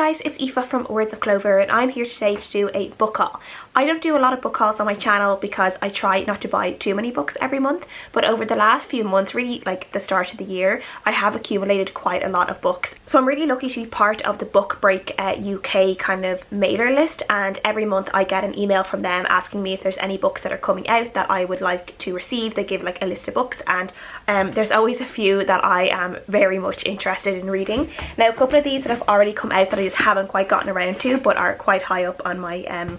guys, it's Aoife from Words of Clover and I'm here today to do a book haul. I don't do a lot of book hauls on my channel because I try not to buy too many books every month, but over the last few months, really like the start of the year, I have accumulated quite a lot of books. So I'm really lucky to be part of the Book Break UK kind of mailer list, and every month I get an email from them asking me if there's any books that are coming out that I would like to receive. They give like a list of books, and there's always a few that I am very much interested in reading. Now a couple of these that have already come out that I just haven't quite gotten around to but are quite high up on my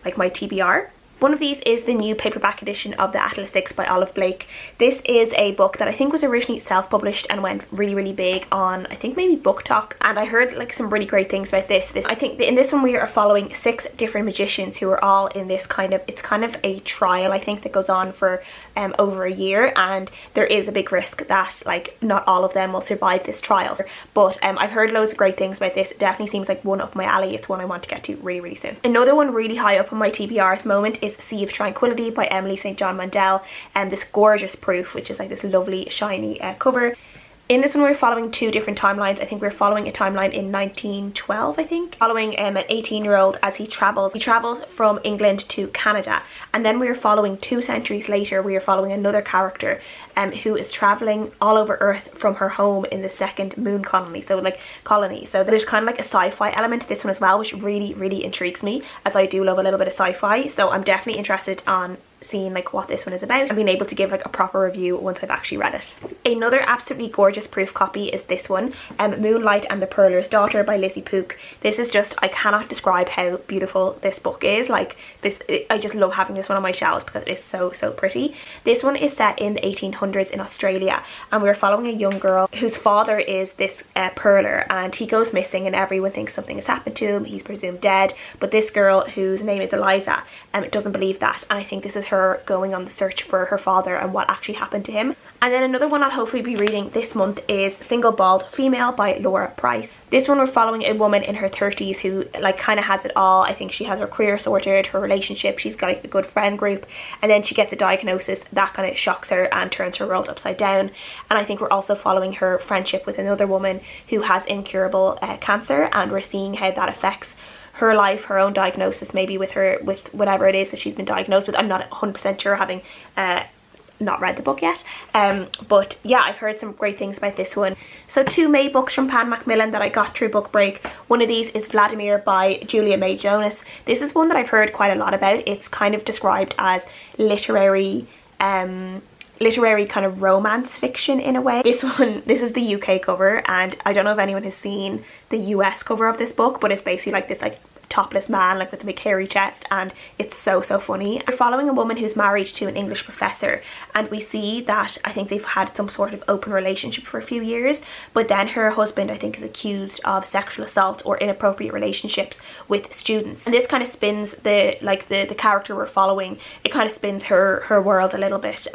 like my TBR. One of these is the new paperback edition of The Atlas Six by Olive Blake. This is a book that I think was originally self-published and went really big on, I think maybe Book Talk, and I heard like some really great things about this. I think in this one we are following 6 different magicians who are all in this kind of, it's kind of a trial I think that goes on for over a year, and there is a big risk that like not all of them will survive this trial. But I've heard loads of great things about this. It definitely seems like one up my alley. It's one I want to get to really soon. Another one really high up on my TBR at the moment is Sea of Tranquility by Emily St. John Mandel, and this gorgeous proof, which is like this lovely shiny cover. In this one we're following 2 different timelines. I think we're following a timeline in 1912, I think. Following an 18-year-old as he travels. He travels from England to Canada, and then we are following 2 centuries later, we are following another character who is traveling all over Earth from her home in the second moon colony. So there's kind of like a sci-fi element to this one as well, which really intrigues me, as I do love a little bit of sci-fi. So I'm definitely interested on seeing like what this one is about and being able to give like a proper review once I've actually read it. Another absolutely gorgeous proof copy is this one, Moonlight and the Pearler's Daughter by Lizzie Pook. This is just, I cannot describe how beautiful this book is. Like this, I just love having this one on my shelves because it is so pretty. This one is set in the 1800s in Australia, and we're following a young girl whose father is this pearler, and he goes missing and everyone thinks something has happened to him. He's presumed dead, but this girl whose name is Eliza doesn't believe that, and I think this is her going on the search for her father and what actually happened to him. And then another one I'll hopefully be reading this month is Single Bald Female by Laura Price. This one we're following a woman in her 30s who like kind of has it all. I think she has her career sorted, her relationship, she's got like, a good friend group, and then she gets a diagnosis that kind of shocks her and turns her world upside down. And I think we're also following her friendship with another woman who has incurable cancer, and we're seeing how that affects her life, her own diagnosis, maybe with whatever it is that she's been diagnosed with. I'm not 100% sure, having not read the book yet, but yeah, I've heard some great things about this one. So 2 May books from Pan Macmillan that I got through Book Break. One of these is Vladimir by Julia May Jonas. This is one that I've heard quite a lot about. It's kind of described as literary kind of romance fiction in a way. This is the UK cover, and I don't know if anyone has seen the US cover of this book, but it's basically like this like topless man like with a big hairy chest, and it's so funny. We're following a woman who's married to an English professor, and we see that I think they've had some sort of open relationship for a few years, but then her husband I think is accused of sexual assault or inappropriate relationships with students, and this kind of spins the character we're following, it kind of spins her world a little bit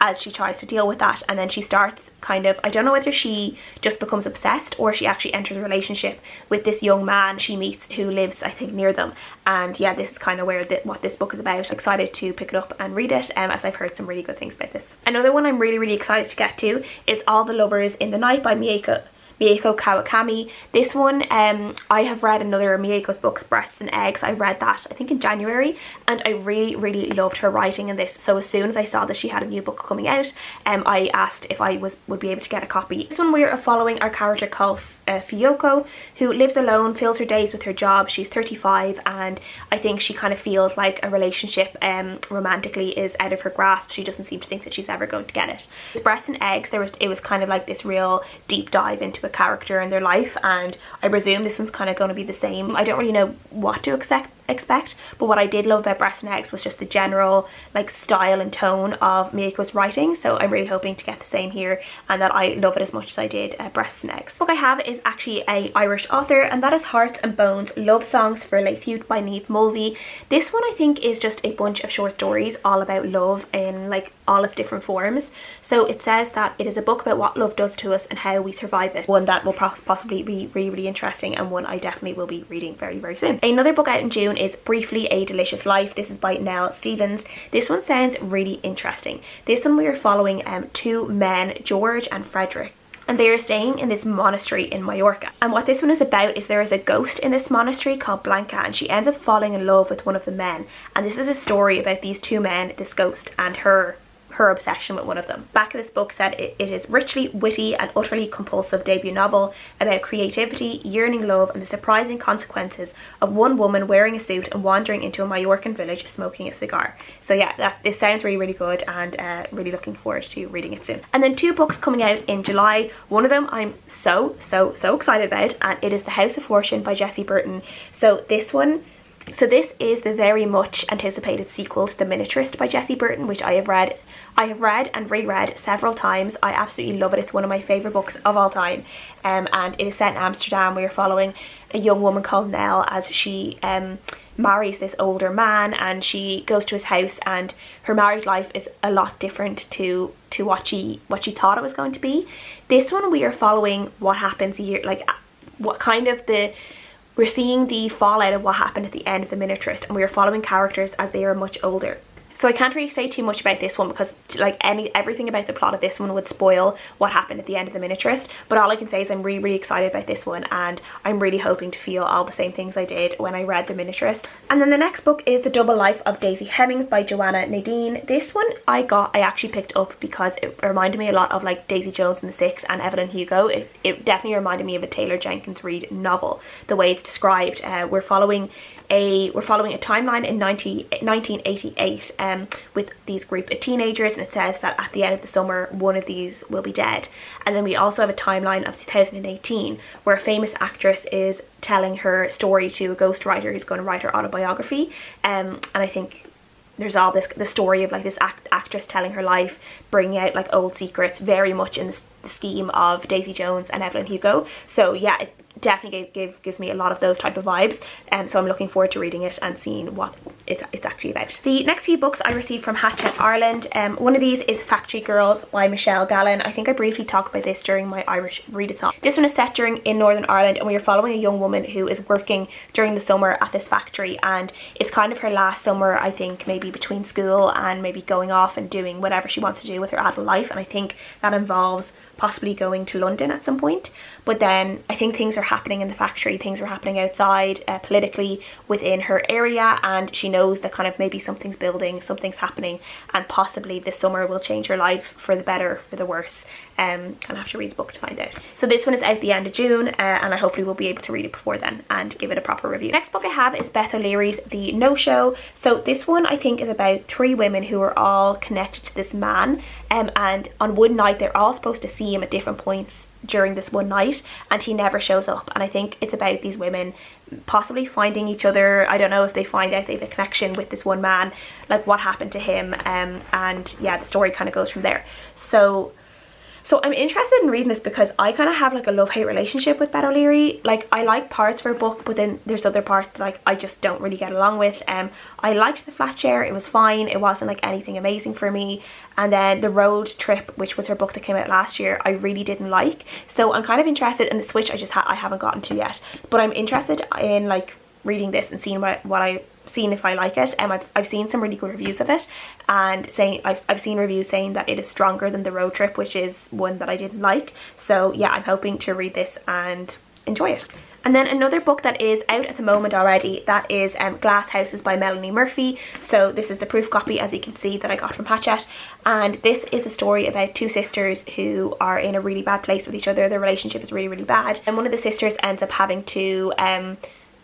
as she tries to deal with that. And then she starts kind of, I don't know whether she just becomes obsessed or she actually enters a relationship with this young man she meets who lives I think near them. And yeah, this is kind of where what this book is about. I'm excited to pick it up and read it, as I've heard some really good things about this. Another one I'm really excited to get to is All the Lovers in the Night by Mieko Kawakami. This one, I have read another of Mieko's books, Breasts and Eggs. I read that I think in January, and I really loved her writing in this. So as soon as I saw that she had a new book coming out, I asked if I would be able to get a copy. This one we're following our character called Fuyoko, who lives alone, fills her days with her job. She's 35, and I think she kind of feels like a relationship romantically is out of her grasp. She doesn't seem to think that she's ever going to get it. With Breasts and Eggs, it was kind of like this real deep dive into a character and their life, and I presume this one's kind of going to be the same. I don't really know what to expect, but what I did love about Breasts and Eggs was just the general like style and tone of Miyeko's writing, so I'm really hoping to get the same here and that I love it as much as I did Breasts and Eggs. The book I have is actually a Irish author, and that is Hearts and Bones Love Songs for Leithfiúd by Niamh Mulvey. This one I think is just a bunch of short stories all about love in like all its different forms. So it says that it is a book about what love does to us and how we survive it. One that will possibly be really interesting, and one I definitely will be reading very soon. Another book out in June is Briefly a Delicious Life. This is by Nell Stevens. This one sounds really interesting. This one we are following 2 men, George and Frederick. and they are staying in this monastery in Mallorca. And what this one is about is there is a ghost in this monastery called Blanca, and she ends up falling in love with one of the men. And this is a story about these two men, this ghost, and her obsession with one of them. Back of this book said it is richly witty and utterly compulsive debut novel about creativity, yearning love, and the surprising consequences of one woman wearing a suit and wandering into a Mallorcan village smoking a cigar. So yeah, this sounds really good, and really looking forward to reading it soon. And then 2 books coming out in July. One of them I'm so excited about, and it is The House of Fortune by Jessie Burton. So this is the very much anticipated sequel to The Miniaturist by Jessie Burton, which I have read and reread several times. I absolutely love it. It's one of my favourite books of all time, and it is set in Amsterdam. We are following a young woman called Nell as she marries this older man, and she goes to his house, and her married life is a lot different to what she thought it was going to be. This one we are following what happens we're seeing the fallout of what happened at the end of The Miniaturist, and we are following characters as they are much older. So I can't really say too much about this one because everything about the plot of this one would spoil what happened at the end of The Miniaturist, but all I can say is I'm really excited about this one, and I'm really hoping to feel all the same things I did when I read The Miniaturist. And then the next book is The Double Life of Daisy Hemmings by Joanna Nadine. This one I actually picked up because it reminded me a lot of like Daisy Jones and the Six and Evelyn Hugo. It definitely reminded me of a Taylor Jenkins Reid novel, the way it's described. We're following a timeline in 1988 with these group of teenagers, and it says that at the end of the summer one of these will be dead. And then we also have a timeline of 2018 where a famous actress is telling her story to a ghostwriter who's going to write her autobiography, and I think there's all the story of like this actress telling her life, bringing out like old secrets, very much in the scheme of Daisy Jones and Evelyn Hugo. So yeah, it definitely gives me a lot of those type of vibes, so I'm looking forward to reading it and seeing what it's actually about. The next few books I received from Hachette Ireland. One of these is Factory Girls by Michelle Gallen. I think I briefly talked about this during my Irish readathon. This one is set in Northern Ireland, and we are following a young woman who is working during the summer at this factory, and it's kind of her last summer, I think, maybe between school and maybe going off and doing whatever she wants to do with her adult life, and I think that involves possibly going to London at some point. But then I think things are happening in the factory, things are happening outside politically within her area, and she knows that kind of maybe something's building, something's happening, and possibly this summer will change her life for the better, for the worse. Kind of have to read the book to find out. So this one is out the end of June, and I hopefully will be able to read it before then and give it a proper review. Next book I have is Beth O'Leary's The No-Show. So this one I think is about 3 women who are all connected to this man, and on one night they're all supposed to see him at different points during this one night, and he never shows up. And I think it's about these women possibly finding each other. I don't know if they find out they have a connection with this one man, like what happened to him, and yeah, the story kind of goes from there. So I'm interested in reading this because I kind of have like a love-hate relationship with Beth O'Leary. Like, I like parts of her book, but then there's other parts that like I just don't really get along with. I liked The Flat Share, it was fine, it wasn't like anything amazing for me. And then The Road Trip, which was her book that came out last year, I really didn't like. So I'm kind of interested in The Switch. I haven't gotten to yet, but I'm interested in like reading this and seeing seeing if I like it. I've seen some really good reviews of it, and I've seen reviews saying that it is stronger than The Road Trip, which is one that I didn't like. So yeah, I'm hoping to read this and enjoy it. And then another book that is out at the moment already, that is Glass Houses by Melanie Murphy. So this is the proof copy, as you can see, that I got from Hachette, and this is a story about 2 sisters who are in a really bad place with each other. Their relationship is really bad, and one of the sisters ends up having to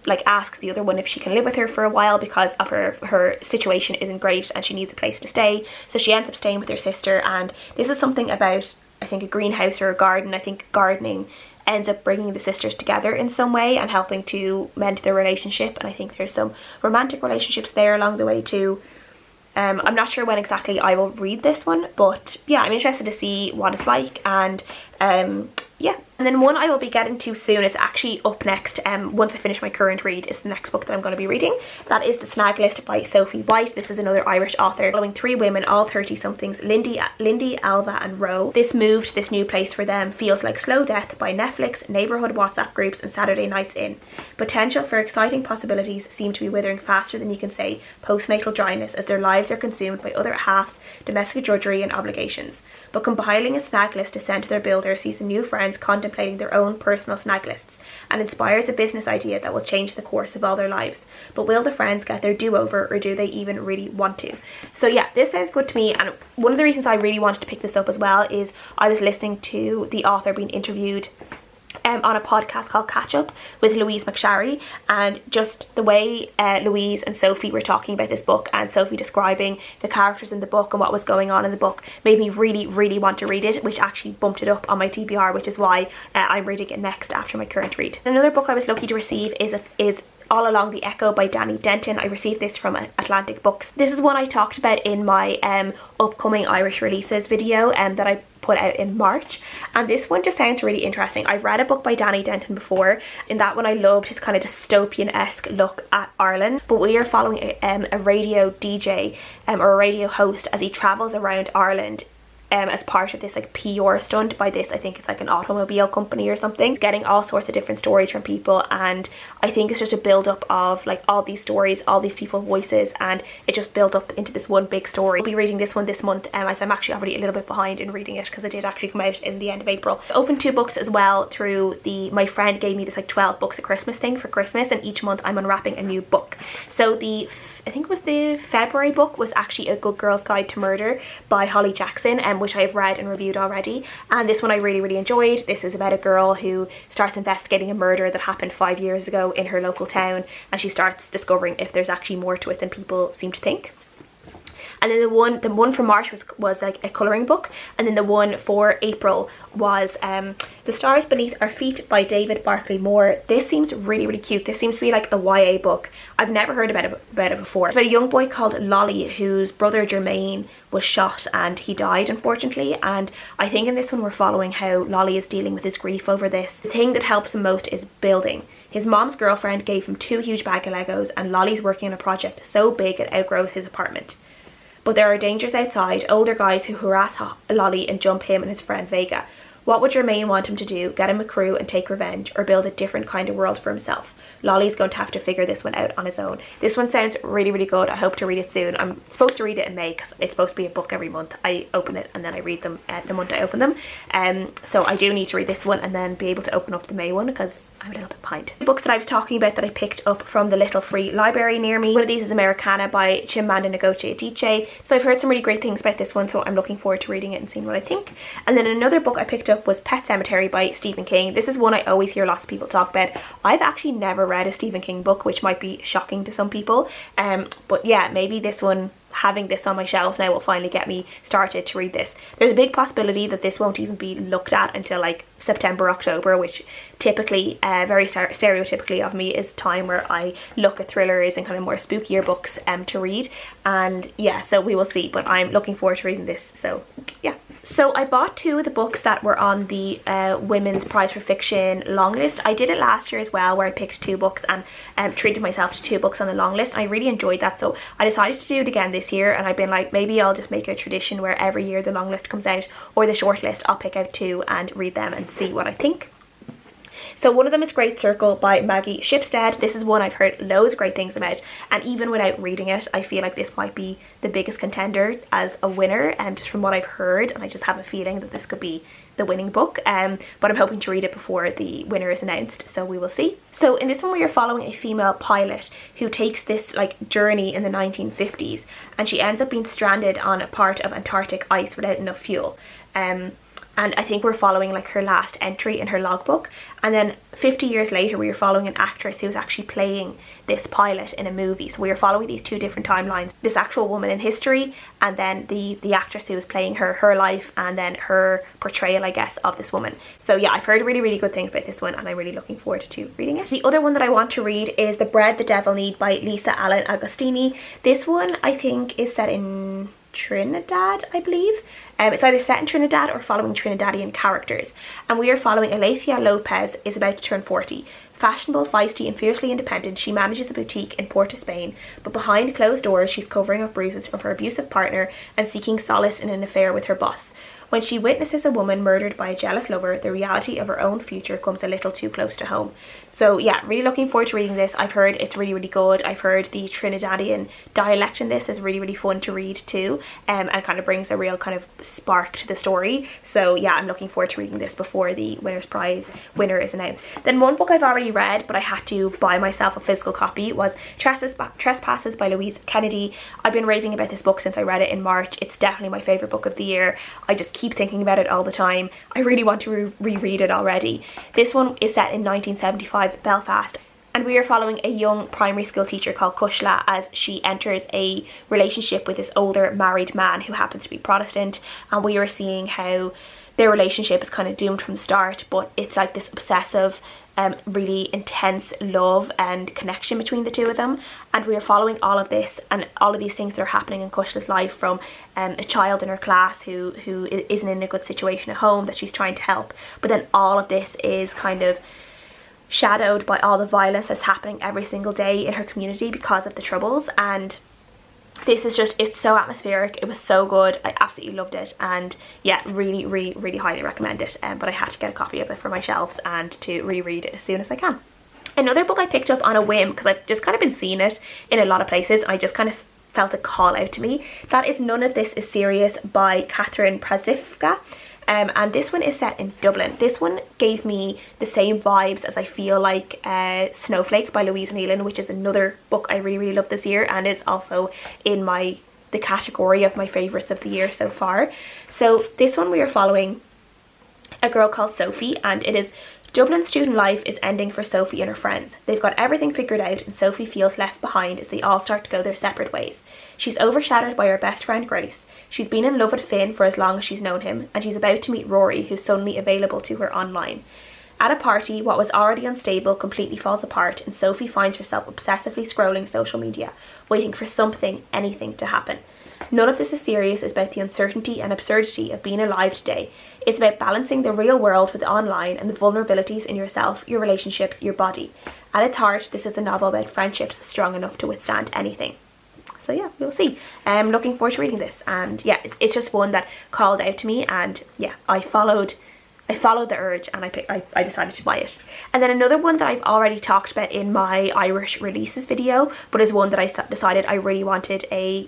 like ask the other one if she can live with her for a while because of her situation isn't great and she needs a place to stay. So she ends up staying with her sister, and this is something about, I think, a greenhouse or a garden. I think gardening ends up bringing the sisters together in some way and helping to mend their relationship, and I think there's some romantic relationships there along the way too. I'm not sure when exactly I will read this one, but yeah, I'm interested to see what it's like, and yeah, And then one I will be getting to soon is actually up next, once I finish my current read, is the next book that I'm going to be reading. That is The Snag List by Sophie White. This is another Irish author following three women, all 30-somethings, Lindy, Alva and Ro. This move to this new place for them feels like slow death by Netflix, neighbourhood WhatsApp groups and Saturday nights in. Potential for exciting possibilities seem to be withering faster than you can say postnatal dryness as their lives are consumed by other halves, domestic drudgery and obligations. But compiling a snag list to send to their builder sees the new friends contemplating their own personal snag lists and inspires a business idea that will change the course of all their lives. But will the friends get their do-over, or do they even really want to? So yeah, this sounds good to me, and one of the reasons I really wanted to pick this up as well is I was listening to the author being interviewed on a podcast called Catch Up with Louise McSharry, and just the way Louise and Sophie were talking about this book, and Sophie describing the characters in the book and what was going on in the book, made me really want to read it, which actually bumped it up on my TBR, which is why I'm reading it next after my current read. Another book I was lucky to receive is All Along the Echo by Danny Denton. I received this from Atlantic Books. This is one I talked about in my upcoming Irish releases video that I put out in March, and this one just sounds really interesting. I've read a book by Danny Denton before. In that one I loved his kind of dystopian-esque look at Ireland, but we are following a radio DJ or a radio host as he travels around Ireland as part of this like PR stunt by this, I think it's like an automobile company or something. It's getting all sorts of different stories from people, and I think it's just a build up of like all these stories, all these people's voices, and it just built up into this one big story. I'll be reading this one this month, as I'm actually already a little bit behind in reading it because it did actually come out in the end of April. I opened 2 books as well through my friend gave me this like 12 books at Christmas thing for Christmas, and each month I'm unwrapping a new book. So I think it was the February book was actually A Good Girl's Guide to Murder by Holly Jackson, which I have read and reviewed already, and this one I really enjoyed. This is about a girl who starts investigating a murder that happened 5 years ago in her local town, and she starts discovering if there's actually more to it than people seem to think. And then the one for March was like a colouring book, and then the one for April was The Stars Beneath Our Feet by David Barclay Moore. This seems really cute. This seems to be like a YA book. I've never heard about it before. It's about a young boy called Lolly whose brother Jermaine was shot and he died unfortunately, and I think in this one we're following how Lolly is dealing with his grief over this. The thing that helps him most is building. His mom's girlfriend gave him 2 huge bags of Legos, and Lolly's working on a project so big it outgrows his apartment. But there are dangers outside, older guys who harass Lolly and jump him and his friend Vega. What would Jermaine want him to do? Get him a crew and take revenge, or build a different kind of world for himself? Lolly's going to have to figure this one out on his own. This one sounds really good. I hope to read it soon. I'm supposed to read it in May because it's supposed to be a book every month. I open it and then I read them the month I open them. So I do need to read this one and then be able to open up the May one because I'm a little bit behind. The books that I was talking about that I picked up from the little free library near me. One of these is Americana by Chimamanda Ngozi Adichie. So I've heard some really great things about this one, so I'm looking forward to reading it and seeing what I think. And then another book I picked up was Pet Sematary by Stephen King. This is one I always hear lots of people talk about. I've actually never read a Stephen King book, which might be shocking to some people. But yeah, maybe this one, having this on my shelves now, will finally get me started to read this. There's a big possibility that this won't even be looked at until like September, October, which typically, very stereotypically of me, is time where I look at thrillers and kind of more spookier books to read. And yeah, so we will see, but I'm looking forward to reading this, so yeah. So I bought 2 of the books that were on the Women's Prize for Fiction long list. I did it last year as well, where I picked 2 books and treated myself to 2 books on the long list. I really enjoyed that, so I decided to do it again this year, and I've been like, maybe I'll just make it a tradition where every year the long list comes out, or the short list, I'll pick out 2 and read them and see what I think. So one of them is Great Circle by Maggie Shipstead. This is one I've heard loads of great things about, and even without reading it, I feel like this might be the biggest contender as a winner, and just from what I've heard, and I just have a feeling that this could be the winning book, but I'm hoping to read it before the winner is announced, so we will see. So in this one we are following a female pilot who takes this like journey in the 1950s, and she ends up being stranded on a part of Antarctic ice without enough fuel. And I think we're following like her last entry in her logbook, and then 50 years later we are following an actress who's actually playing this pilot in a movie. So we are following these 2 different timelines, this actual woman in history, and then the actress who is playing her life, and then her portrayal, I guess, of this woman. So yeah, I've heard really good things about this one, and I'm really looking forward to reading it. The other one that I want to read is The Bread the Devil Need by Lisa Allen Agostini. This one I think is set in Trinidad, I believe. It's either set in Trinidad or following Trinidadian characters. And we are following Alethea Lopez, is about to turn 40. Fashionable, feisty and fiercely independent, she manages a boutique in Port of Spain, but behind closed doors she's covering up bruises from her abusive partner and seeking solace in an affair with her boss. When she witnesses a woman murdered by a jealous lover, the reality of her own future comes a little too close to home. So yeah, really looking forward to reading this. I've heard it's really good. I've heard the Trinidadian dialect in this is really fun to read too, and kind of brings a real kind of spark to the story. So yeah, I'm looking forward to reading this before the Winner's Prize winner is announced. Then one book I've already read but I had to buy myself a physical copy was Trespasses by Louise Kennedy. I've been raving about this book since I read it in March. It's definitely my favourite book of the year. I just keep thinking about it all the time. I really want to reread it already. This one is set in 1975 Belfast, and we are following a young primary school teacher called Kushla as she enters a relationship with this older married man who happens to be Protestant, and we are seeing how their relationship is kind of doomed from the start, but it's like this obsessive really intense love and connection between the two of them, and we are following all of this and all of these things that are happening in Kushla's life, from a child in her class who isn't in a good situation at home that she's trying to help, but then all of this is kind of shadowed by all the violence that's happening every single day in her community because of the Troubles. And this is just, it's so atmospheric. It was so good. I absolutely loved it, and yeah, really highly recommend it. But I had to get a copy of it for my shelves and to reread it as soon as I can. Another book I picked up on a whim because I've just kind of been seeing it in a lot of places, and I just kind of felt a call out to me. That is None of This Is Serious by Katherine Prazifka. And this one is set in Dublin. This one gave me the same vibes as I feel like Snowflake by Louise Nealon, which is another book I really love this year and is also in the category of my favourites of the year so far. So this one we are following a girl called Sophie, and it is Dublin student life is ending for Sophie and her friends. They've got everything figured out, and Sophie feels left behind as they all start to go their separate ways. She's overshadowed by her best friend Grace. She's been in love with Finn for as long as she's known him, and she's about to meet Rory, who's suddenly available to her online. At a party, what was already unstable completely falls apart, and Sophie finds herself obsessively scrolling social media, waiting for something, anything to happen. None of This Is Serious is about the uncertainty and absurdity of being alive today. It's about balancing the real world with online and the vulnerabilities in yourself, your relationships, your body. At its heart, this is a novel about friendships strong enough to withstand anything. So yeah, we'll see. I'm looking forward to reading this, and yeah, it's just one that called out to me, and yeah, I followed the urge, and I decided to buy it. And then another one that I've already talked about in my Irish releases video, but is one that I decided I really wanted a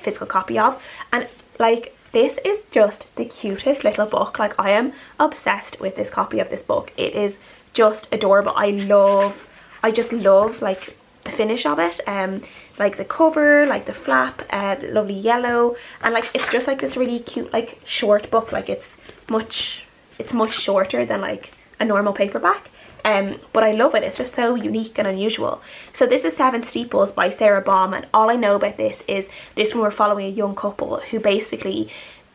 physical copy of, and like, this is just the cutest little book. Like, I am obsessed with this copy of this book. It is just adorable. I just love like the finish of it, like the cover, like the flap, the lovely yellow, and like it's just like this really cute like short book. Like it's much shorter than like a normal paperback, but I love it. It's just so unique and unusual. So this is Seven Steeples by Sarah Baum, and all I know about this is this one we're following a young couple who basically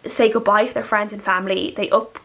say goodbye to their friends and family. They up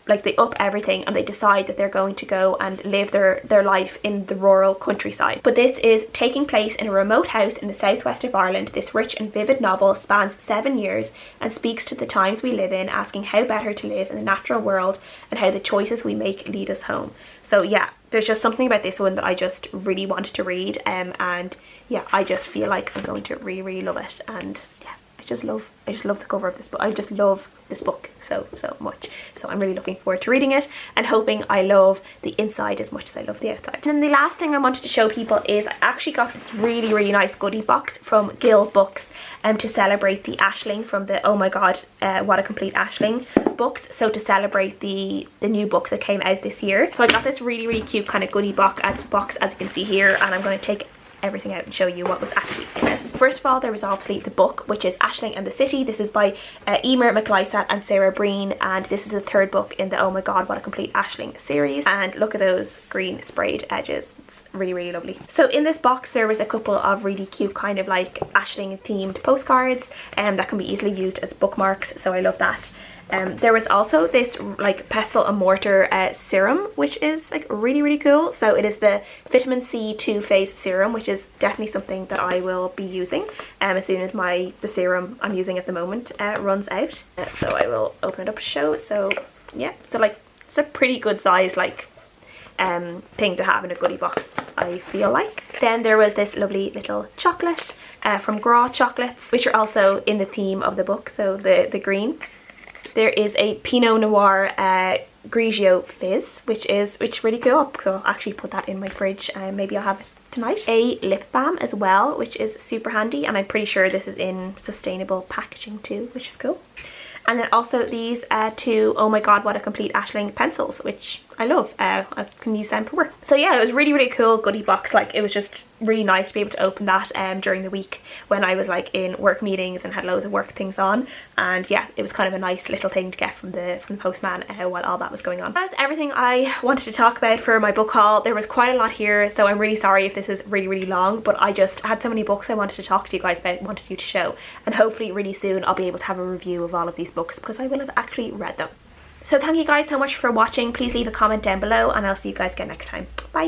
everything, and they decide that they're going to go and live their life in the rural countryside. But this is taking place in a remote house in the southwest of Ireland. This rich and vivid novel spans 7 years and speaks to the times we live in, asking how better to live in the natural world and how the choices we make lead us home. So yeah, there's just something about this one that I just really wanted to read, and yeah, I just feel like I'm going to really love it. And yeah, I just love the cover of this book. I just love this book so much. So I'm really looking forward to reading it and hoping I love the inside as much as I love the outside. And then the last thing I wanted to show people is I actually got this really nice goodie box from Gill Books to celebrate the Aisling from the Oh My God, What a Complete Aisling books. So to celebrate the new book that came out this year. So I got this really cute kind of goodie box as you can see here, and I'm going to take everything out and show you what was actually in it. First of all, there was obviously the book, which is Aisling and the City. This is by Emer McLysat and Sarah Breen, and this is the third book in the Oh My God, What a Complete Aisling series. And look at those green sprayed edges. It's really lovely. So in this box there was a couple of really cute kind of like Aisling themed postcards that can be easily used as bookmarks, so I love that. There was also this like pestle and mortar serum, which is like really cool. So it is the vitamin C 2-phase serum, which is definitely something that I will be using as soon as the serum I'm using at the moment runs out. So I will open it up to show. So yeah, so like it's a pretty good size like thing to have in a goodie box, I feel like. Then there was this lovely little chocolate from Gras Chocolates, which are also in the theme of the book, so the green. There is a Pinot Noir Grigio Fizz, which is really cool, so I'll actually put that in my fridge and maybe I'll have it tonight. A lip balm as well, which is super handy, and I'm pretty sure this is in sustainable packaging too, which is cool. And then also these two Oh My God What a Complete Ashling pencils, which I love. I can use them for work. So yeah, it was really cool goodie box. Like, it was just really nice to be able to open that during the week when I was like in work meetings and had loads of work things on. And yeah, it was kind of a nice little thing to get from the postman while all that was going on. That was everything I wanted to talk about for my book haul. There was quite a lot here, so I'm really sorry if this is really long, but I just had so many books I wanted to talk to you guys about, wanted you to show, and hopefully really soon I'll be able to have a review of all of these books because I will have actually read them. So thank you guys so much for watching. Please leave a comment down below and I'll see you guys again next time. Bye!